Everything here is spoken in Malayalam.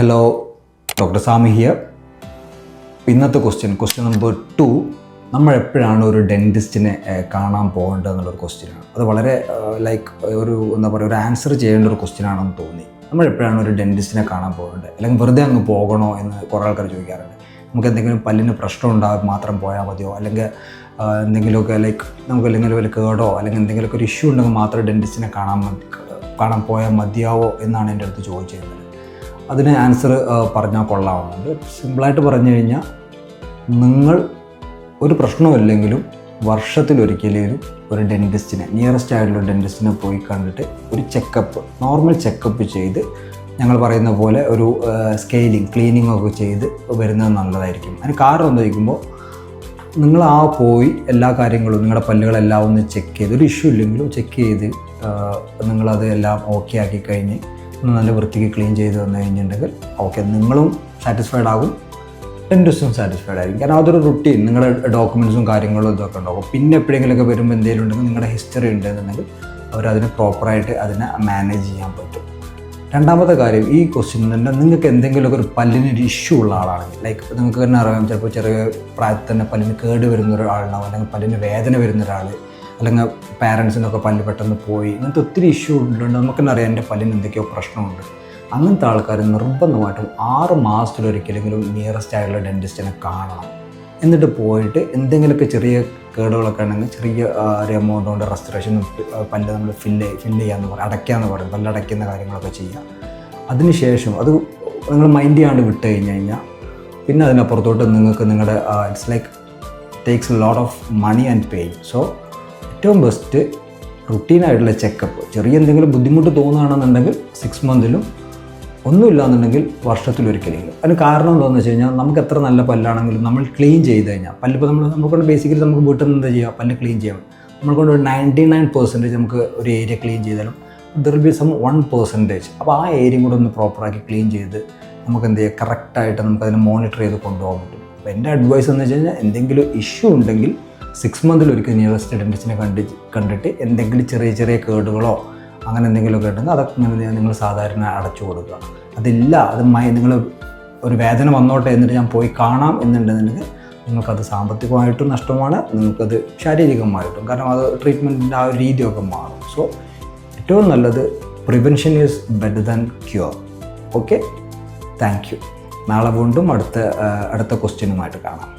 Hello, doctor Sami here. ഇന്നത്തെ ക്വസ്റ്റ്യൻ നമ്പർ 2, നമ്മൾ എപ്പോഴാണ് ഒരു ഡെൻറ്റിസ്റ്റിനെ കാണാൻ പോകേണ്ടത് എന്നുള്ളൊരു ക്വസ്റ്റ്യനാണ്. അത് വളരെ എന്താ പറയുക, ഒരു ആൻസർ ചെയ്യേണ്ട ഒരു ക്വസ്റ്റ്യനാണെന്ന് തോന്നി. നമ്മൾ എപ്പോഴാണ് ഒരു ഡെൻറ്റിസ്റ്റിനെ കാണാൻ പോകേണ്ടത്, അല്ലെങ്കിൽ വെറുതെ അങ്ങ് പോകണോ എന്ന് കുറേ ആൾക്കാർ ചോദിക്കാറുണ്ട്. നമുക്ക് എന്തെങ്കിലും പല്ലിന് പ്രശ്നം ഉണ്ടാകും മാത്രം പോയാൽ മതിയോ, അല്ലെങ്കിൽ എന്തെങ്കിലുമൊക്കെ നമുക്ക് അല്ലെങ്കിൽ വല്ല കേടോ അല്ലെങ്കിൽ എന്തെങ്കിലുമൊക്കെ ഒരു ഇഷ്യൂ ഉണ്ടെങ്കിൽ മാത്രം ഡെൻറ്റിസ്റ്റിനെ കാണാൻ പോയാൽ മതിയാവോ എന്നാണ് എൻ്റെ അടുത്ത് ചോദിച്ചിരുന്നത്. അതിന് ആൻസർ പറഞ്ഞാൽ കൊള്ളാവുന്നുണ്ട്. സിമ്പിളായിട്ട് പറഞ്ഞു കഴിഞ്ഞാൽ, നിങ്ങൾ ഒരു പ്രശ്നമില്ലെങ്കിലും വർഷത്തിലൊരിക്കലും ഒരു ഡെൻറ്റിസ്റ്റിനെ, നിയറസ്റ്റ് ആയിട്ടുള്ള ഡെൻറ്റിസ്റ്റിനെ പോയി കണ്ടിട്ട് ഒരു നോർമൽ ചെക്കപ്പ് ചെയ്ത്, ഞങ്ങൾ പറയുന്ന പോലെ ഒരു സ്കെയിലിംഗ്, ക്ലീനിങ് ഒക്കെ ചെയ്ത് വരുന്നത് നല്ലതായിരിക്കും. അതിന് കാരണം എന്താ ചോദിക്കുമ്പോൾ, നിങ്ങൾ പോയി എല്ലാ കാര്യങ്ങളും, നിങ്ങളുടെ പല്ലുകളെല്ലാം ഒന്ന് ചെക്ക് ചെയ്ത്, ഒരു ഇഷ്യൂ ഇല്ലെങ്കിലും ചെക്ക് ചെയ്ത് നിങ്ങളത് എല്ലാം ഓക്കെ ആക്കി കഴിഞ്ഞ് നല്ല വൃത്തിക്ക് ക്ലീൻ ചെയ്ത് വന്നു കഴിഞ്ഞിട്ടുണ്ടെങ്കിൽ ഓക്കെ, നിങ്ങളും സാറ്റിസ്ഫൈഡ് ആകും, ഡെൻറ്റിസ്റ്റും സാറ്റിസ്ഫൈഡ് ആയിരിക്കും. കാരണം അതൊരു റുട്ടീൻ, നിങ്ങളുടെ ഡോക്യുമെൻറ്റ്സും കാര്യങ്ങളും ഇതൊക്കെ ഉണ്ടാകും. പിന്നെ എപ്പോഴെങ്കിലുമൊക്കെ വരുമ്പോൾ എന്തെങ്കിലും ഉണ്ടെങ്കിൽ, നിങ്ങളുടെ ഹിസ്റ്ററി ഉണ്ടെന്നുണ്ടെങ്കിൽ അവരതിനെ പ്രോപ്പറായിട്ട് അതിനെ മാനേജ് ചെയ്യാൻ പറ്റും. രണ്ടാമത്തെ കാര്യം, ഈ ക്വസ്റ്റ്യൻ തന്നെ നിങ്ങൾക്ക് എന്തെങ്കിലുമൊക്കെ ഒരു പല്ലിനൊരു ഇഷ്യൂ ഉള്ള ആളാണെങ്കിൽ, നിങ്ങൾക്ക് തന്നെ അറിയാം, ചിലപ്പോൾ ചെറിയ പ്രായത്തിൽ തന്നെ പല്ലിന് കേട് വരുന്ന ഒരാളുണ്ടാവും, അല്ലെങ്കിൽ പല്ലിന് വേദന വരുന്ന ഒരാൾ, അല്ലെങ്കിൽ പാരൻസിനൊക്കെ പല്ല് പെട്ടെന്ന് പോയി, അങ്ങനത്തെ ഒത്തിരി ഇഷ്യൂ ഉണ്ടുണ്ട്. നമുക്ക് തന്നെ അറിയാം എൻ്റെ പല്ലിന് എന്തൊക്കെയോ പ്രശ്നമുണ്ട്. അങ്ങനത്തെ ആൾക്കാർ നിർബന്ധമായിട്ടും 6 മാസത്തിലൊരിക്കലെങ്കിലും നിയറസ്റ്റ് ആയിട്ടുള്ള ഡെൻറ്റിസ്റ്റിനെ കാണണം. എന്നിട്ട് പോയിട്ട് എന്തെങ്കിലുമൊക്കെ ചെറിയ കേടുകളൊക്കെ ഉണ്ടെങ്കിൽ ചെറിയ ഒരു എമൗണ്ട് കൊണ്ട് റെസ്റ്റോറേഷൻ പല്ല് നമ്മൾ ഫില്ല് ചെയ്യാമെന്ന് പറയും, അടയ്ക്കാമെന്ന് പറയും, പല്ലടയ്ക്കുന്ന കാര്യങ്ങളൊക്കെ ചെയ്യുക. അതിനുശേഷം അത് നിങ്ങൾ മൈൻഡ് ചെയ്യാണ്ട് വിട്ട് കഴിഞ്ഞാൽ പിന്നെ അതിനപ്പുറത്തോട്ട് നിങ്ങൾക്ക് നിങ്ങളുടെ takes a lot of money and pain. So ഏറ്റവും ബെസ്റ്റ് റുട്ടീനായിട്ടുള്ള ചെക്കപ്പ്. ചെറിയ എന്തെങ്കിലും ബുദ്ധിമുട്ട് തോന്നുകയാണെന്നുണ്ടെങ്കിൽ 6 മന്തിലും, ഒന്നുമില്ല എന്നുണ്ടെങ്കിൽ വർഷത്തിലൊരിക്കലെങ്കിലും. അതിന് കാരണം എന്താണെന്ന് വെച്ച് കഴിഞ്ഞാൽ, നമുക്ക് എത്ര നല്ല പല്ലാണെങ്കിലും നമ്മൾ ക്ലീൻ ചെയ്ത് കഴിഞ്ഞാൽ, പല്ലിപ്പോൾ നമുക്കൊണ്ട് ബേസിക്കലി നമുക്ക് വീട്ടിൽ നിന്ന് എന്താ ചെയ്യുക, പല്ല് ക്ലീൻ ചെയ്യാം. നമ്മൾക്കൊണ്ട് 99% നമുക്ക് ഒരു ഏരിയ ക്ലീൻ ചെയ്താലും ദർ വിൽ ബി സം 1%. അപ്പോൾ ആ ഏരിയയും കൂടെ ഒന്ന് പ്രോപ്പറാക്കി ക്ലീൻ ചെയ്ത് നമുക്ക് എന്ത് ചെയ്യുക, കറക്റ്റായിട്ട് നമുക്കതിനെ മോണിറ്റർ ചെയ്ത് കൊണ്ടുപോകാൻ പറ്റും. അപ്പോൾ എൻ്റെ അഡ്വൈസ് എന്ന് വെച്ച് കഴിഞ്ഞാൽ, എന്തെങ്കിലും ഇഷ്യൂ ഉണ്ടെങ്കിൽ 6 മന്തിലൊരിക്കൽ നിയറസ്റ്റ് ഡെൻറ്റിസ്റ്റിനെ കണ്ടിട്ട് എന്തെങ്കിലും ചെറിയ കേടുകളോ അങ്ങനെ എന്തെങ്കിലുമൊക്കെ ഉണ്ടെങ്കിൽ അതൊക്കെ നിങ്ങൾ സാധാരണ അടച്ചു കൊടുക്കുക. അതില്ല, നിങ്ങൾ ഒരു വേദന വന്നോട്ടെ എന്നിട്ട് ഞാൻ പോയി കാണാം എന്നുണ്ടെന്നുണ്ടെങ്കിൽ നിങ്ങൾക്കത് സാമ്പത്തികമായിട്ടും നഷ്ടമാണ്, നിങ്ങൾക്കത് ശാരീരികമായിട്ടും, കാരണം അത് ട്രീറ്റ്മെൻറ്റിൻ്റെ ആ ഒരു രീതിയൊക്കെ മാറും. സോ ഏറ്റവും നല്ലത് prevention is better than cure. Okay, thank you. നാളെ വീണ്ടും അടുത്ത ക്വസ്റ്റ്യനുമായിട്ട് കാണാം.